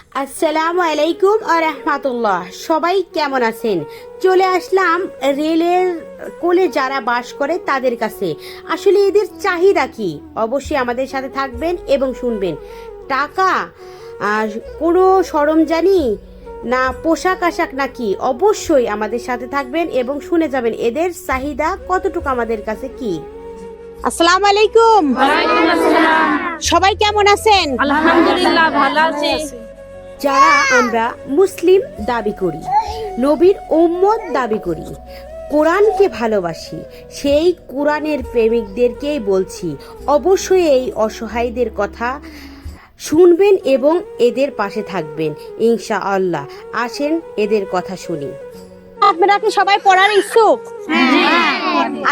আসসালামু আলাইকুম ওয়া রাহমাতুল্লাহ। সবাই কেমন আছেন? চলে আসলাম রেলের কোলে যারা বাস করে তাদের কাছে। আসলে এদের চাহিদা কি? অবশ্যই আমাদের সাথে থাকবেন এবং শুনবেন। টাকা আর কোনো সরঞ্জানি না পোশাক আশাক নাকি? অবশ্যই আমাদের সাথে থাকবেন এবং শুনে যাবেন এদের চাহিদা কতটুকু আমাদের কাছে কি। আসসালামু আলাইকুম। ওয়ালাইকুম আসসালাম। সবাই কেমন আছেন? আলহামদুলিল্লাহ ভালো আছি। যারা আমরা মুসলিম দাবি করি, নবীর উম্মত দাবি করি, কোরআনকে ভালোবাসি, সেই কোরআনের প্রেমিকদেরকেই বলছি অবশ্যই এই অসহায়দের কথা শুনবেন এবং এদের পাশে থাকবেন ইনশাআল্লাহ। আসেন এদের কথা শুনি। আপনারা কি সবাই পড়ার ইচ্ছুক?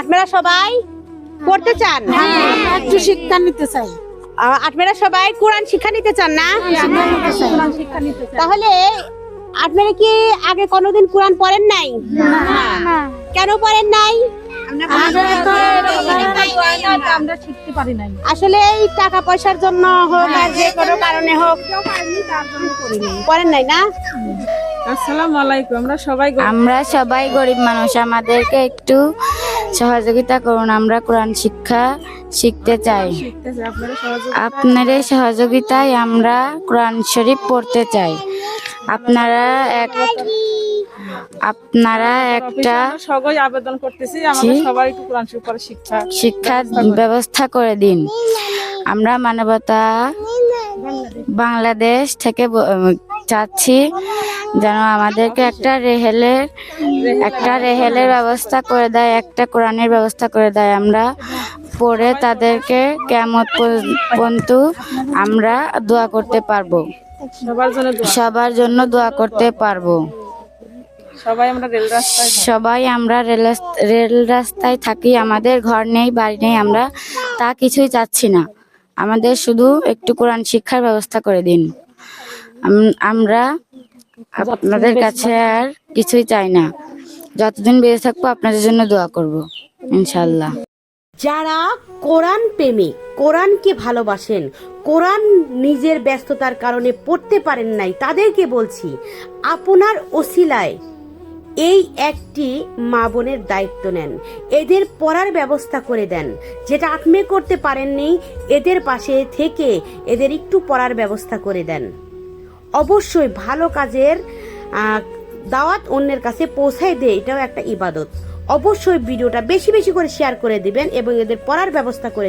আপনারা সবাই পড়তে চান? একটু শিক্ষা নিতে চাই। আপনারা সবাই কোরআন শিক্ষা নিতে চান না? তাহলে আপনারা কি আগে কোনোদিন কোরআন পড়েন নাই? কেন পড়েন নাই? আমরা শিখতে পারি নাই। আসলে এই টাকা পয়সার জন্য হোক আর যে কোনো কারণে হোক পড়েন নাই না? আসসালামু আলাইকুম। আমরা সবাই গরিব মানুষ, আমাদেরকে একটু সহযোগিতা করুন। আমরা কোরআন শিক্ষা শিখতে চাই। আপনাদের সহযোগিতায় আমরা কোরআন শরীফ পড়তে চাই। আপনারা একটা সবাই আবেদন করতেছি আমাদের সবাই একটু কোরআন শরীফ পড়ার শিক্ষার ব্যবস্থা করে দিন। আমরা মানবতা বাংলাদেশ থেকে চাচ্ছি যেন আমাদেরকে একটা রেহেলের ব্যবস্থা করে দেয়, একটা কোরআনের ব্যবস্থা করে দেয়। আমরা পড়ে তাদেরকে কিয়ামত পর্যন্ত আমরা দোয়া করতে পারবো, সবার জন্য দোয়া করতে পারবো। সবাই আমরা রেল রাস্তায় থাকি, আমাদের ঘর নেই, বাড়ি নেই, আমরা তা কিছুই চাচ্ছি না। আমাদের শুধু একটু কোরআন শিক্ষার ব্যবস্থা করে দিন। আমরা আপনাদের কাছে আর কিছুই চাই না। যতদিন বেঁচে থাকবো আপনাদের জন্য দোয়া করব ইনশাল্লাহ। যারা কোরআন প্রেমিক, কোরআনকে ভালোবাসেন, কোরআন নিজের ব্যস্ততার কারণে পড়তে পারেন নাই, তাদেরকে বলছি আপনার ওসিলায় এই একটি মা বোনের দায়িত্ব নেন, এদের পড়ার ব্যবস্থা করে দেন। যেটা আপনি করতে পারেননি, এদের পাশে থেকে এদের একটু পড়ার ব্যবস্থা করে দেন। অবশ্যই ভালো কাজের দাওয়াত অন্যের কাছে পৌঁছায় দেয়, এটাও একটা ইবাদত। অবশ্যই ভিডিওটা বেশি বেশি করে শেয়ার করে দিবেন এবং এদের পড়ার ব্যবস্থা করে